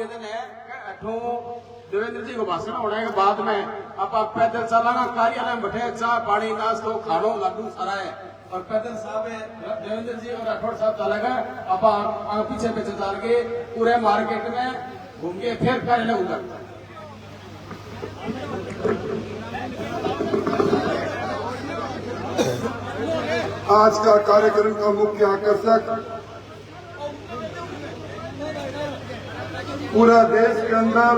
निवेदन है अठों देवेंद्र जी को भाषण होने के बाद में आप पैदल चलाना कार्यालय में बैठे चाय पानी नाश्तो खानो लड्डू सारा है और पैदल साहब देवेंद्र जी और राठौड़ साहब चलेगा आप पीछे पीछे चल के पूरे मार्केट में घूम के फिर कार्यालय उतर। आज का कार्यक्रम का मुख्य आकर्षक पूरा देश के अंदर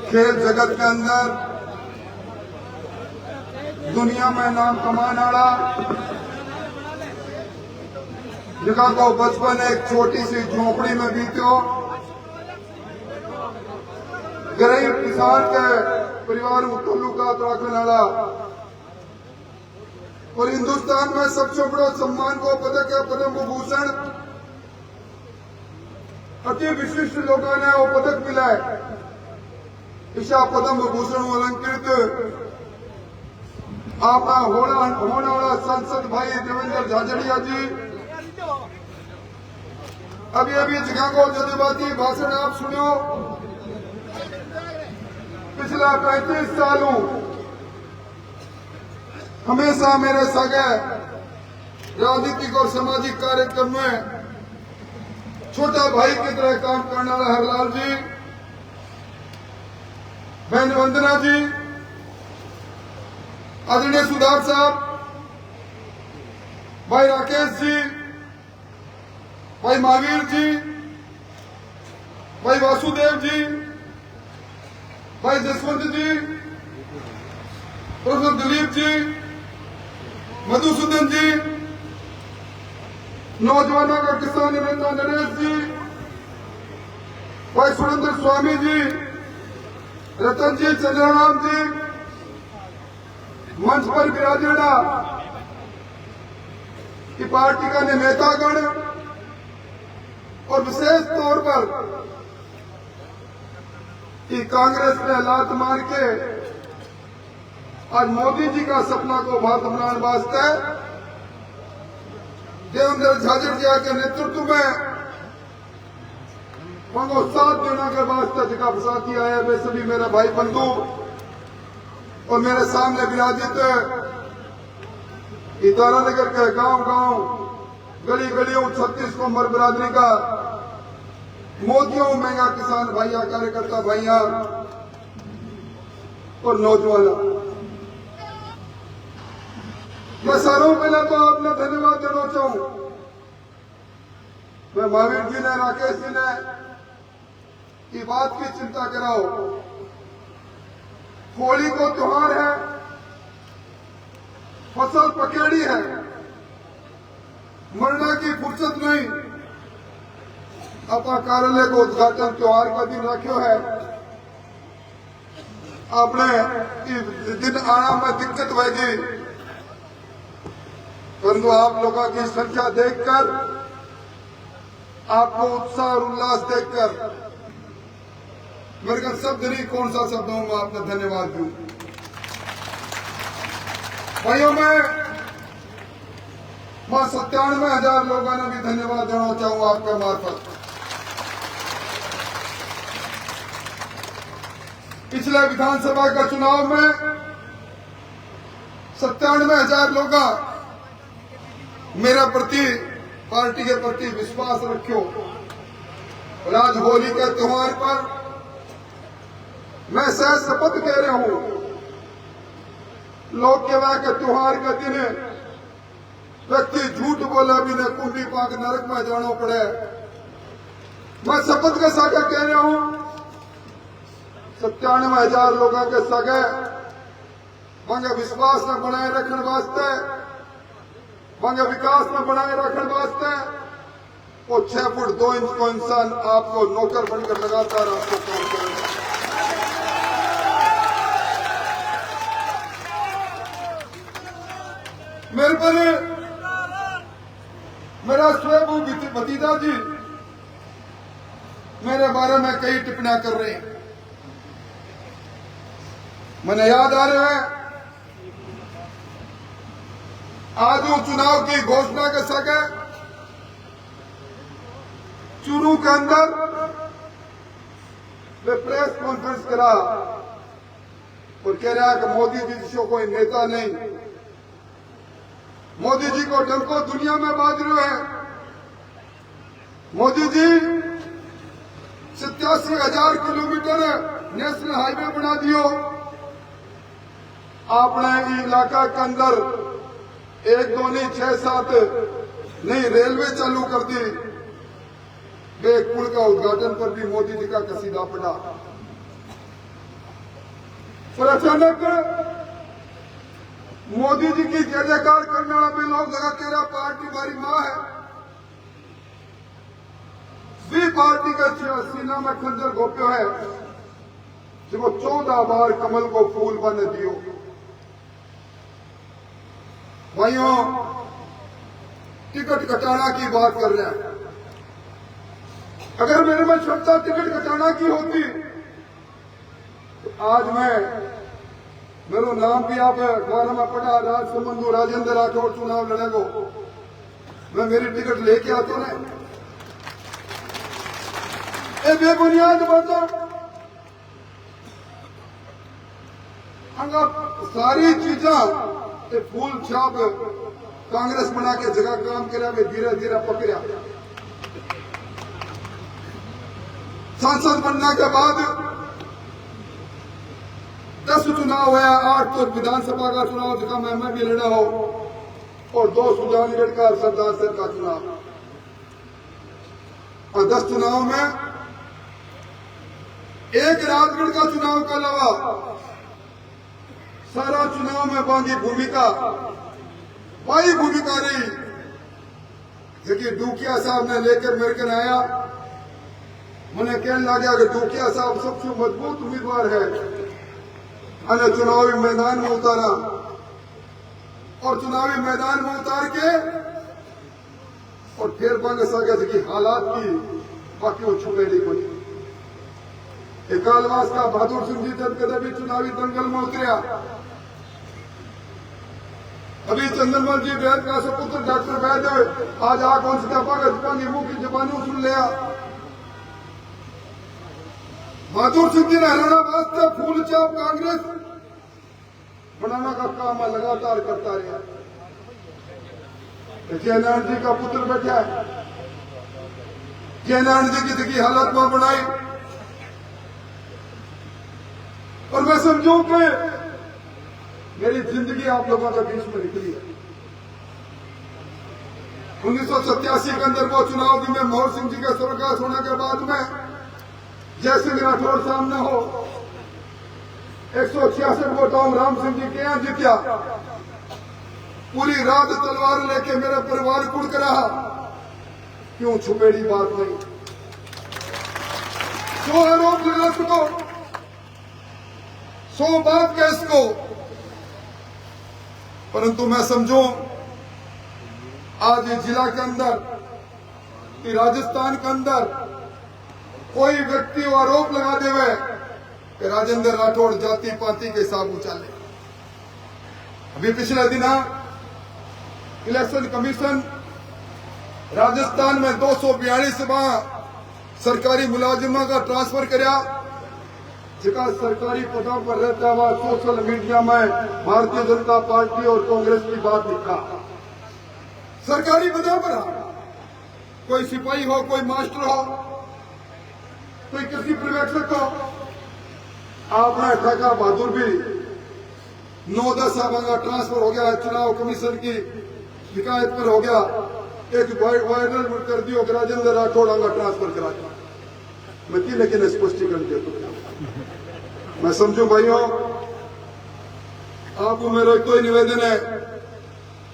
खेल जगत के अंदर दुनिया में नाम कमाने वाला जिनका को बचपन एक छोटी सी झोपड़ी में बीतो गरीब किसान के परिवार में ताल्लुकात रखने वाला और हिंदुस्तान में सबसे बड़ा सम्मान को पदक है पद्म विभूषण अति विशिष्ट लोगों ने वो पदक मिला है। ईशा पद्म विभूषण अलंकृत आपका होने वाला सांसद भाई देवेंद्र झाझड़िया जी अभी अभी जगह को जज्बाती भाषण आप सुनो। पिछला 35 सालों हमेशा मेरे सगे राजनीतिक और सामाजिक कार्यक्रम में छोटा भाई की तरह काम करने वाला हरलाल जी, बहन वंदना जी, आदरणीय सुधार साहब, भाई राकेश जी, भाई महावीर जी, भाई वासुदेव जी, भाई जसवंत जी, प्रोफेसर दिलीप जी, मधुसूदन जी, नौजवानों का किसान नेता नरेश जी, भाई सुरेंद्र स्वामी जी, रतन जी, चंद्रराम जी, मंच पर विराजना की पार्टी का नेतागण और विशेष तौर पर कि कांग्रेस ने लात मार के आज मोदी जी का सपना को भारत बनाने वास्ते देवेंद्र झाझड़िया के नेतृत्व में उनको साथ देने के वास्ते जगह फसाती आया। वे सभी मेरे भाई बंधु और मेरे सामने विराजित इतारा नगर के गांव गांव गली गलियों 36 कोमर बिरादरी का मोदियों महंगा किसान भाइया कार्यकर्ता भाइया और नौजवान, मैं सारों पहले तो आपने धन्यवाद देना चाहूं। मैं महावीर जी ने राकेश जी ने की बात की चिंता कराओ। होली को त्योहार है, फसल पकेड़ी है, मरना की फुर्सत नहीं। अपना कार्यालय को उद्घाटन त्योहार का दिन रखो है। आपने दिन आना में दिक्कत होगी, परंतु आप लोगों की संख्या देखकर, आपको उत्साह और उल्लास देखकर मेरे का शब्द नहीं कौन सा शब्द होगा आपने धन्यवाद दूं। भाइयों मैं 97,000 लोगों ने भी धन्यवाद देना चाहूंगा आपके मार्फत। पिछले विधानसभा का चुनाव में 97,000 लोग मेरे प्रति पार्टी के प्रति विश्वास रखो। और आज होली के त्योहार पर मैं सहज शपथ कह रहा हूं, लोग केवल के त्योहार के दिन व्यक्ति झूठ बोला भी न कुंडी पाक नरक में जाना पड़े। मैं शपथ के साथ कह रहा हूं 97,000 लोगों के सगे मंगे विश्वास में बनाए रखने वास्ते, मंगे विकास में बनाए रखने वास्ते वो 6 फुट 2 इंच को इंसान आपको नौकर बनकर लगातार आपको काम करेगा। मेरे पर मेरा स्वयं भतीजा जी मेरे बारे में कई टिप्पणियां कर रहे हैं। मैंने याद आ रहा है आज वो चुनाव की घोषणा के सके चूरू के अंदर वे प्रेस कॉन्फ्रेंस करा और कह रहा है कि मोदी जी जिसको कोई नेता नहीं, मोदी जी को डंको दुनिया में बांध रहे हैं। Modi ji 87,000 kilometre national highway बना दियो। आपने इलाका के अंदर 1 2 नहीं 6 7 नहीं रेलवे चालू कर दी। वे पुल का उद्घाटन पर भी मोदी जी का कसीदा पड़ा। और अचानक मोदी जी की जय जयकार करने वाले लोग जगह कह रहा पार्टी हमारी मां है। भी पार्टी का सीना में खंजर घोप्यो है जो 14 बार कमल को फूल बन दियो। भाइयों, टिकट कटाना की बात कर रहे हैं। अगर मेरे में क्षमता टिकट कटाना की होती तो आज मेरा नाम भी आप अखबार में पढ़ा, राजसमंदू राजेंद्र राठौड़ चुनाव लड़ेगो, मैं मेरी टिकट लेके आता ना। ये बेबुनियाद बात सारी चीजा फूल छाप कांग्रेस बना के जगह काम करा, धीरे धीरे पकड़ा। सांसद बनने के बाद 10 चुनाव हुआ, 8 तो विधानसभा का चुनाव जगह मैं भी लड़ा हो, और 2 सुजानगढ़ का सरदार सर का चुनाव, और 10 चुनाव में 1 राजगढ़ का चुनाव के अलावा सारा चुनाव में बांधी भूमिका वही भूमिका रही जबकि डूकिया साहब ने लेकर मेरे को आया। मैंने कहने लगा कि डूकिया साहब सबसे मजबूत उम्मीदवार है, अने चुनावी मैदान में उतारा, और चुनावी मैदान में उतार के और फिर बंग सके कि हालात की बाकी वो छुपेड़ी बनी। कालवास का बहादुर सिंह जी जब कदे भी चुनावी दंगल में उतरिया। अभी चंद्रमल जी वैद का सुपुत्र डॉक्टर वैद आज कौन सी भगत मुंह की जबानों सुन लिया। बहादुर सिंह जी ने हरियाणा वास्ते फूल चाप कांग्रेस बनाना का काम लगातार करता रहा। जयनारायण जी का पुत्र बैठा है, जयनारायण जी की जिंदगी हालत में बनाई, और मैं समझूं कि मेरी जिंदगी आप लोगों के बीच में निकली है। 1987 के अंदर वो चुनाव भी में मोहन सिंह जी के स्वर्गवास होने के बाद में जय सिंह राठौड़ सामने हो, 166 वोटों राम सिंह जी के यहां जीत्या। पूरी रात तलवार लेके मेरा परिवार कुड़ कर रहा, क्यों छुपेड़ी बात नहीं। जो आरोप लगा सको, 100 बात कह इसको, परंतु मैं समझूं आज जिला के अंदर, राजस्थान के अंदर कोई व्यक्ति आरोप लगा देवे कि राजेंद्र राठौड़ जाति पाति के हिसाब उचाले। अभी पिछले दिन इलेक्शन कमीशन राजस्थान में 242 सरकारी मुलाजिमा का ट्रांसफर कराया, जिका सरकारी पदों पर रहता हुआ सोशल मीडिया में भारतीय जनता पार्टी और कांग्रेस की बात लिखा। सरकारी पदों पर कोई सिपाही हो, कोई मास्टर हो, कोई कृषि पर्यवेक्षक हो। आपने ठेका बहादुर भी 9-10 का ट्रांसफर हो गया, चुनाव कमीशन की शिकायत पर हो गया। एक वायरल कर दियो राजेंद्र राठौड़ का ट्रांसफर करा दिया। मैं किन स्पष्टीकरण देता हूं। मैं समझू भाइयों, आपको मेरा एक तो निवेदन है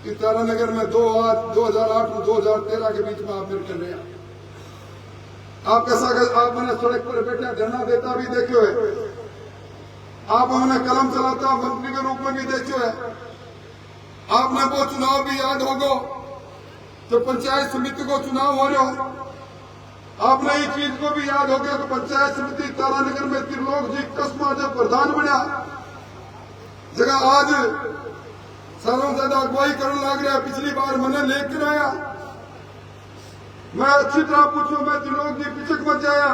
कि तारानगर में 2008 और 2013 के बीच में आप मिल कर रहे हैं। आप कैसा आप मैंने सड़क पर बैठे धरना देता भी देखे हुए, आप हमने कलम चलाता मंत्री के रूप में भी देखे हुए। आपने वो चुनाव भी याद होगा तो पंचायत समिति को चुनाव हो रहे हो। आपने इस चीज को भी याद हो गया तो पंचायत समिति तारानगर में त्रिलोक जी कस्मा जब प्रधान बना, जगह आज सालों ज्यादा अगुवाई करने लग रहा है। पिछली बार मैंने लेकर आया मैं अच्छी तरह पूछू, मैं त्रिलोक जी पिछक मत जाया।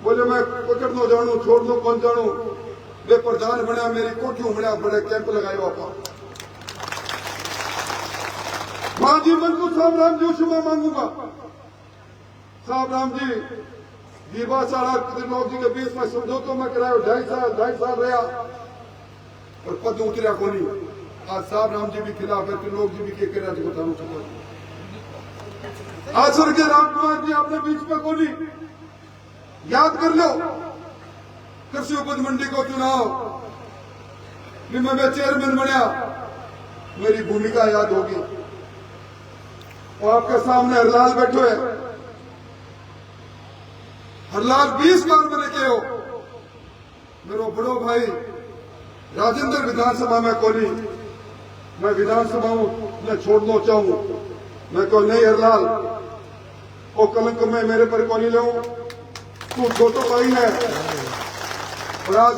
बोले मैं पकड़ दो जानू, छोड़ दो कौन जानू। वे प्रधान बना, मेरी कोठी उमड़ा, बड़े कैंप लगाए वापा। मां जी मन को साहब राम जी क्षमा मांगूंगा। साहब राम जी दीवा सारा त्रिलोक जी के बीच में समझौतों में कराया, 2.5 साल रहा और पद उतरिया को नहीं। आज साहब राम जी भी खिलाफ है, त्रिलोक जी भी के करा जी को आज स्वर्ग राम कुमार जी आपने बीच में कोनी याद कर लो। कृषि उपज मंडी को चुनाव में मैं चेयरमैन बनया, मेरी भूमिका याद होगी। और आपके सामने हरलाल बैठो है, हरलाल 20 बार मैंने के हो। मेरा बड़ो भाई राजेंद्र विधानसभा में कोनी, मैं विधानसभा में छोड़ना चाहूं। मैं कहूं नहीं हरलाल, वो कलंक में मेरे पर कोनी ले, तू छोटो भाई है। और आज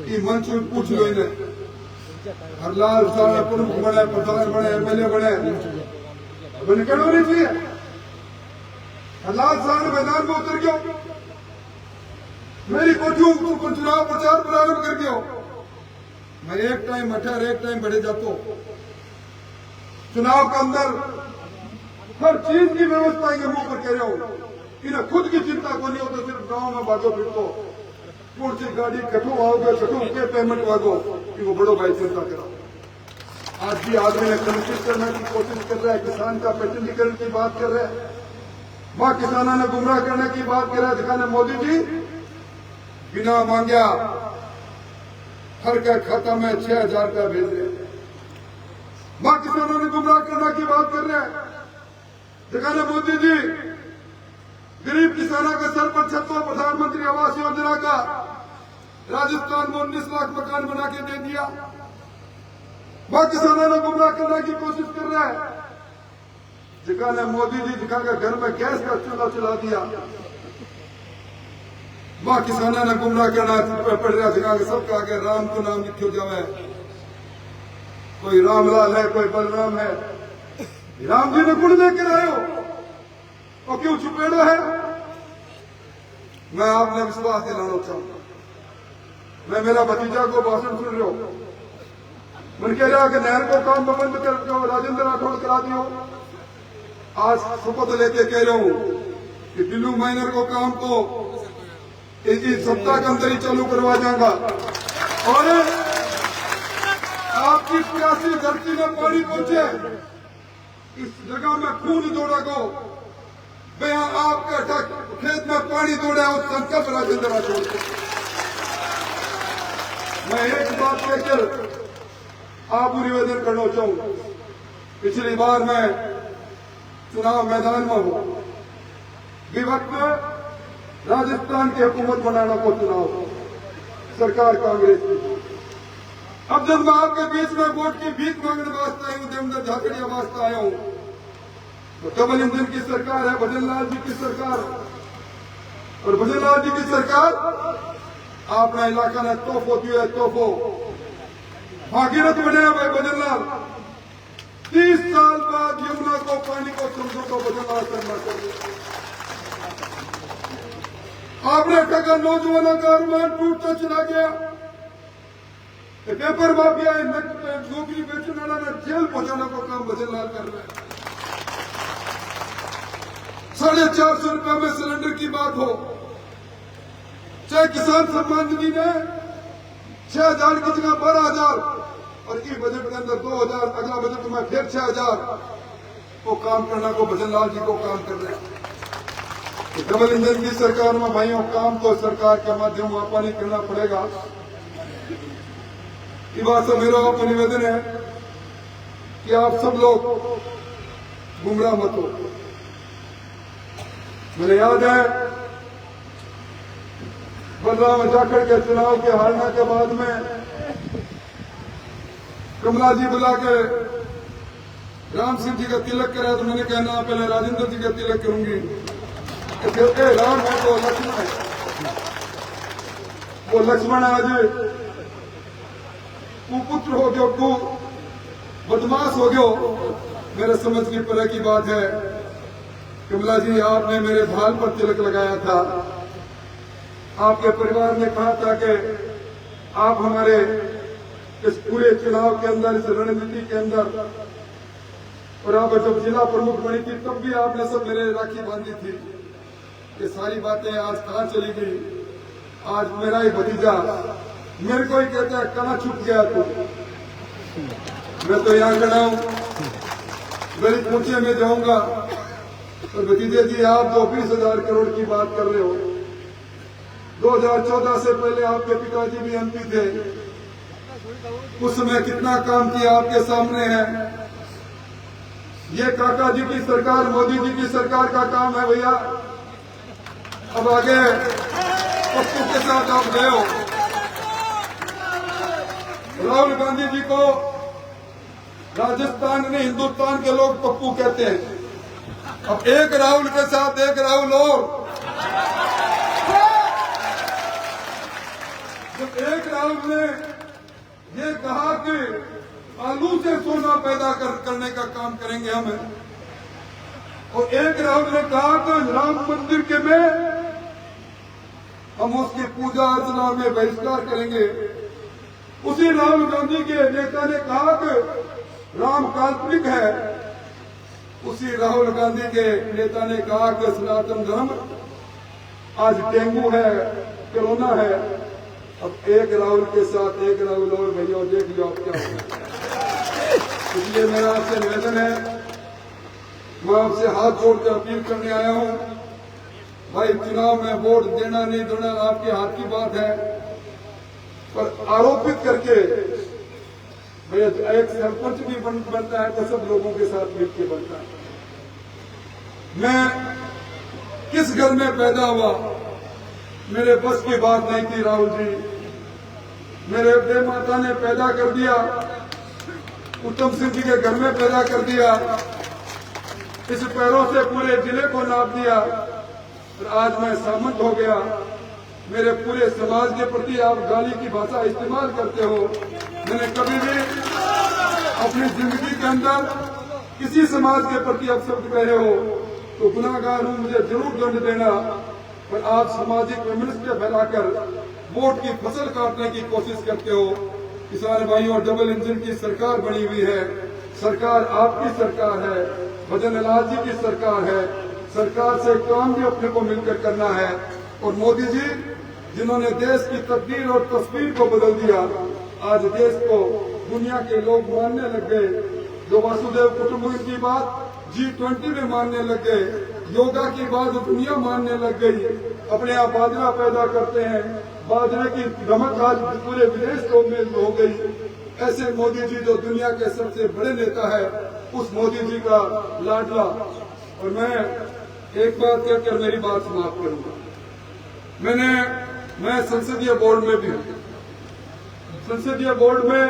ये मंच पूछ लो इन्हें, हरलाल सारा प्रमुख बने, प्रधान बने, एमएलए बने, मैंने कहना नहीं चाहिए। हरलाल साहब मैदान में उतर गयो, मेरी कोठियों को चुनाव प्रचार प्रारंभ कर गयो। मैं एक टाइम अठार एक टाइम बढ़े जातो। चुनाव के अंदर हर चीज की व्यवस्था इनके मुंह पर कह रहा हूं। इन्हें खुद की चिंता को नहीं हो तो सिर्फ गांव में भागो फिरतो, कौन सी गाड़ी कठू आओगे, कठू के पेमेंट मांगो, वो बड़ो भाई चिंता करा। आज भी आदमी ने कलुषित करने की कोशिश कर रहा है, किसान का पैसेंजीकरण की बात कर रहे हैं, वहां किसानों ने गुमराह करने की बात कर रहा है। दिखाने मोदी जी बिना मांगया हर के खाता में 6,000 रुपया भेज रहे हैं। वहां किसानों ने गुमराह करने की बात कर रहे हैं। दिखाने मोदी जी गरीब किसानों के सर पर छतों प्रधानमंत्री आवास योजना का राजस्थान में 19 लाख मकान बना के दे दिया। वह किसानों ने गुमराह करने की कोशिश कर रहा है। दिखाने मोदी जी दिखाकर घर में गैस का चूल्हा चला दिया। वह किसानों ने गुमराह करना पड़ रहा, दिखाकर सबके आगे राम को नाम लिखो जावे। कोई रामलाल है, कोई बलराम है। राम जी ने गुण देकर आयो और क्यों छुपेड़ा है। मैं आपने विश्वास दिलाना चाहूंगा। मैं मेरा भतीजा को भाषण सुन रहे हो, मन कह रहा कि नहर को काम बंद कर दो, राजेंद्र राठौड़ करा दियो। आज शपथ लेके कह रहा हूं कि बिल्लू माइनर को काम को एक ही सप्ताह के अंदर ही चालू करवा जाऊंगा। और आपकी प्यासी धरती में पानी पहुंचे, इस जगह में खून दौड़ा को भैया आपका खेत में पानी दौड़ा, उस संकल्प राजेंद्र राठौड़। मैं एक बात कहकर आप निवेदन करना चाहूं। पिछली बार मैं चुनाव मैदान में हूं, वक्त राजस्थान की हुकूमत बनाना को चुनाव सरकार कांग्रेस की। अब जब मैं आपके बीच में वोट की भीख मांगने वास्ते आया हूं, देवेंद्र झाकड़िया वास्ते आया हूं, तो डबल इंजन की सरकार है, भजनलाल जी की सरकार। और भजनलाल जी की सरकार अपना इलाका ने तोहफो दिया है, तोहफो भागीरथ बने भाई भजनलाल। 30 साल बाद यमुना को पानी को समझो तो भजनलाल करना चाहिए। आपने ठगा नौजवानों का अरमान टूटता चला गया। पेपर माफिया नौकरी बेचने वाला ने जेल पहुंचाने को काम भजनलाल कर रहे हैं। 450 रुपये में सिलेंडर की बात हो, चाहे किसान सम्मान निधि ने 6,000 की जगह 12,000 और इस बजट के अंदर 2,000, अगला बजट में फिर 6,000 को काम करना को भजनलाल जी को काम कर रहे हैं। तो डबल इंजन की सरकार में भाइयों काम तो सरकार के माध्यम वापा नहीं करना पड़ेगा। ये बात से मेरा आपको निवेदन है कि आप सब लोग गुमराह मत हो। मुझे याद है बलराम जाखड़ के चुनाव के हारने के बाद में कमला जी बुला के राम सिंह जी का तिलक करा, तो मैंने कहना पहले राजेंद्र जी का तिलक करूंगी। क्योंकि राम है तो लक्ष्मण है, वो लक्ष्मण आज कुपुत्र हो गयो, बदमाश हो गयो। मेरे समझ की तरह की बात है कमला जी, आपने मेरे भाल पर तिलक लगाया था। आपके परिवार ने कहा था कि आप हमारे इस पूरे चुनाव के अंदर, इस रणनीति के अंदर, और आप जब जिला प्रमुख बनी थी तब भी आपने सब मेरे राखी बांधी थी। ये सारी बातें आज कहाँ चली गई? आज मेरा ही भतीजा मेरे को ही कहता है, कहाँ छुप गया तू? मैं तो यहाँ खड़ा हूँ, मेरी पूछे में जाऊंगा। तो भतीजे जी, आप जो 20,000 करोड़ की बात कर रहे हो, 2014 से पहले आपके पिताजी भी एमपी थे। उस समय कितना काम किया आपके सामने है। ये काका जी की सरकार, मोदी जी की सरकार का काम है भैया। अब आगे पप्पू के साथ आप गए हो। राहुल गांधी जी को राजस्थान में हिंदुस्तान के लोग पप्पू कहते हैं। अब एक राहुल के साथ एक राहुल और, जब एक राहुल ने ये कहा कि आलू से सोना पैदा करने का काम करेंगे हम, और एक राहुल ने कहा कि राम मंदिर के में हम उसकी पूजा अर्चना में बहिष्कार करेंगे। उसी राहुल गांधी के नेता ने कहा कि राम काल्पनिक है। उसी राहुल गांधी के नेता ने कहा कि सनातन धर्म आज डेंगू है, कोरोना है। अब एक राहुल के साथ एक राहुल और भैया, देख लो आप क्या होगा। इसलिए मेरा आपसे निवेदन है, मैं आपसे हाथ जोड़कर अपील करने आया हूं भाई, चुनाव में वोट देना नहीं देना आपके हाथ की बात है, पर आरोपित करके भैया एक सरपंच भी बनता है तो सब लोगों के साथ मिलकर बनता है। मैं किस घर में पैदा हुआ, मेरे बस की बात नहीं थी राहुल जी। मेरे देव माता ने पैदा कर दिया, उत्तम सिंह जी के घर में पैदा कर दिया, इस पैरों से पूरे जिले को नाप दिया, और आज मैं सामंत हो गया। मेरे पूरे समाज के प्रति आप गाली की भाषा इस्तेमाल करते हो। मैंने कभी भी अपनी जिंदगी के अंदर किसी समाज के प्रति आप शब्द कहे हो तो गुनाहगार हूं, मुझे जरूर दंड देना। पर आप सामाजिक वैमनस्य फैलाकर वोट की फसल काटने की कोशिश करते हो। किसान भाइयों, डबल इंजन की सरकार बनी हुई है। सरकार आपकी सरकार है, भजन लाल जी की सरकार है। सरकार से काम भी अपने को मिलकर करना है। और मोदी जी, जिन्होंने देश की तकदीर और तस्वीर को बदल दिया, आज देश को दुनिया के लोग मानने लग गए। जो वासुदेव कुटुंबकम की बात G20 में मानने लग गए, योगा की बात दुनिया मानने लग गई। अपने आप बाजरा पैदा करते हैं, बाजरे की धमक आज पूरे विदेश में हो गई। ऐसे मोदी जी जो दुनिया के सबसे बड़े नेता है, उस मोदी जी का लाडला। और मैं एक बात कहकर मेरी बात समाप्त करूंगा। मैं संसदीय बोर्ड में भी हूं। संसदीय बोर्ड में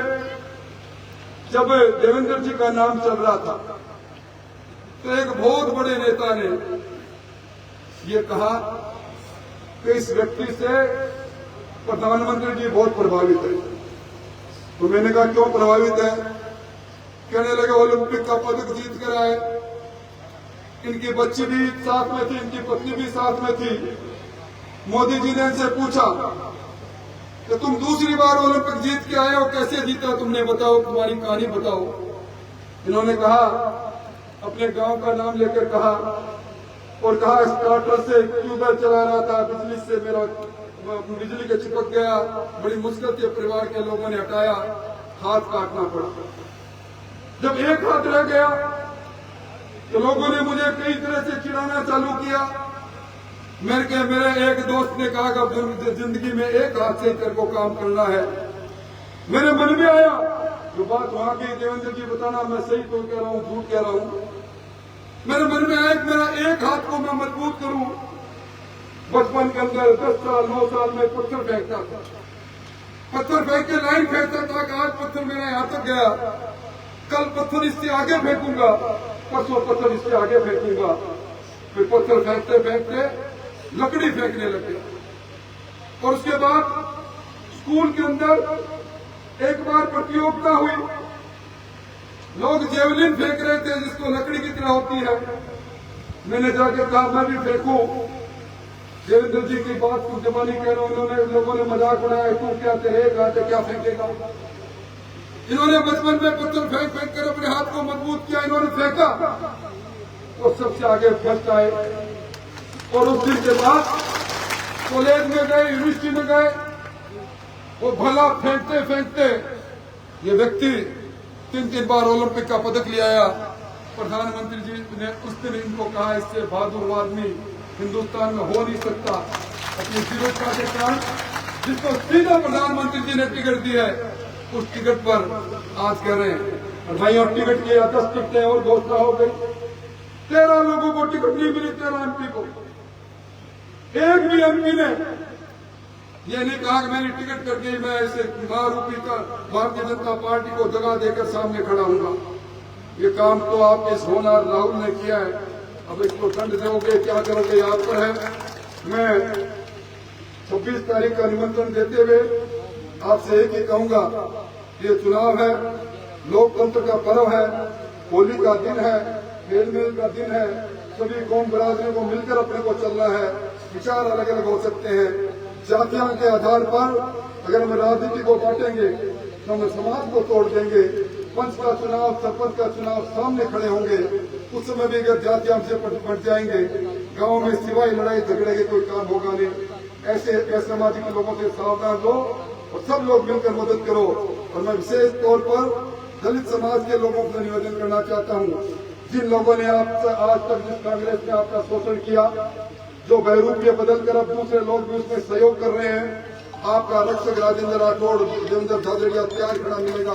जब देवेंद्र जी का नाम चल रहा था तो एक बहुत बड़े नेता ने ये कहा कि इस व्यक्ति से प्रधानमंत्री जी बहुत प्रभावित है। तो मैंने कहा क्यों प्रभावित है? कहने लगे ओलंपिक का पदक जीत कर आए, इनकी बच्ची भी साथ में थी, इनकी पत्नी भी साथ में थी। मोदी जी ने इनसे पूछा कि तुम दूसरी बार ओलंपिक जीत के आए हो, कैसे जीता तुमने, बताओ, तुम्हारी कहानी बताओ। इन्होंने कहा, अपने गांव का नाम लेकर कहा, और कहा स्टार्टर से ट्यूबवेल चला रहा था, बिजली से मेरा बिजली के चिपक गया, बड़ी मुश्किल से परिवार के लोगों ने हटाया, हाथ काटना पड़ा। जब एक हाथ रह गया तो लोगों ने मुझे कई तरह से चिढ़ाना चालू किया। मेरे एक दोस्त ने कहा कि जिंदगी में एक हाथ से तेरे को काम करना है। मेरे मन में आया जो बात वहां की, देवेंद्र जी बताना मैं सही तो कह रहा हूं, झूठ कह रहा हूं। मेरे मन में आया कि मेरा एक हाथ को मैं मजबूत करूं। बचपन के अंदर 10 साल 9 साल में पत्थर फेंकता था, पत्थर फेंक के लाइन फेंकता था कि आज पत्थर मेरे यहाँ तक गया, कल पत्थर इससे आगे फेंकूंगा, परसों पत्थर इससे आगे फेंकूंगा। फिर पत्थर फेंकते फेंकते लकड़ी फेंकने लग गया। और उसके बाद स्कूल के अंदर एक बार प्रतियोगिता हुई, लोग जेवलिन फेंक रहे थे जिसको लकड़ी की तरह होती है। मैंने जाके कहा मैं भी फेंकू। देवेंद्र जी की बात को जबानी कह रहा हूं, उन्होंने लोगों ने मजाक उड़ाया, तू क्या करेगा तो क्या फेंकेगा। इन्होंने बचपन में पत्थर फेंक फेंक कर अपने हाथ को मजबूत किया, इन्होंने फेंका तो सबसे आगे फर्स्ट आए। और उस दिन के बाद कॉलेज में गए, यूनिवर्सिटी में गए, वो भला फेंकते फेंकते ये व्यक्ति 3 बार ओलंपिक का पदक ले आया। प्रधानमंत्री जी ने उस दिन इनको कहा इससे बहादुर आदमी हिंदुस्तान में हो नहीं सकता। अपनी जीवनता के कारण जिसको सीधा प्रधानमंत्री जी ने टिकट दी है, उस टिकट पर आज कह रहे हैं। और भाई और टिकट की 10 टिकटें और घोषणा हो गई, 13 लोगों को टिकट नहीं मिली, 13 एमपी को। एक भी एमपी ने ये नहीं कहा कि मैंने टिकट करके मैं ऐसे महारूपी का भारतीय जनता पार्टी को जगह देकर सामने खड़ा हूंगा। ये काम तो आप इस होनार राहुल ने किया है, अब इसको दंड दोगे क्या करोगे याद पर है। मैं 26 तारीख का निमंत्रण देते हुए आपसे एक ही कहूंगा, ये चुनाव है, लोकतंत्र का पर्व है, होली का दिन है, मेल मेल का दिन है, सभी कौम बरादरियों को मिलकर अपने को चलना है। विचार अलग अलग हो सकते हैं, जातियों के आधार पर अगर हम राजनीति को बांटेंगे तो हम समाज को तोड़ देंगे। पंच का चुनाव, सरपंच का चुनाव सामने खड़े होंगे, उस समय भी अगर जातियां से बढ़ जाएंगे, गांव में सिवाय लड़ाई झगड़े के कोई काम होगा नहीं। ऐसे असामाजिक लोगों से सावधान लो और सब लोग मिलकर मदद करो। और मैं विशेष तौर पर दलित समाज के लोगों से निवेदन करना चाहता हूँ, जिन लोगों ने आपसे आज तक जिस कांग्रेस ने आपका शोषण किया, जो बहरूपीय बदल कर अब दूसरे लोग भी उसमें सहयोग कर रहे हैं, आपका रक्षक राजेंद्र राठौड़, देवेंद्र झाझड़िया तैयार खड़ा मिलेगा।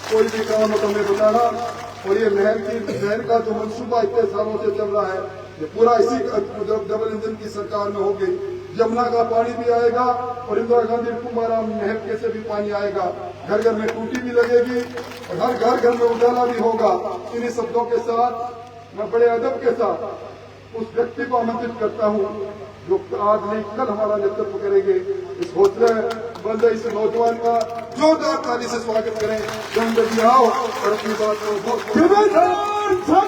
कोई भी काम हो तो हमें बताना। और ये नहर का जो मंसूबा इतने सालों से चल रहा है, ये पूरा इसी डबल इंजन की सरकार में हो गई। यमुना का पानी भी आएगा और इंदिरा गांधी कुंभाराम नहर के से भी पानी आएगा। घर घर में टूटी भी लगेगी और हर घर में उजाला भी होगा। इन्हीं शब्दों के साथ मैं बड़े अदब के साथ उस व्यक्ति को आमंत्रित करता हूँ जो आज नहीं कल हमारा नेतृत्व करेंगे। इस हौसले बंद इस नौजवान का जोरदार ताली से स्वागत करें। जल्दी आओ और अपनी बात को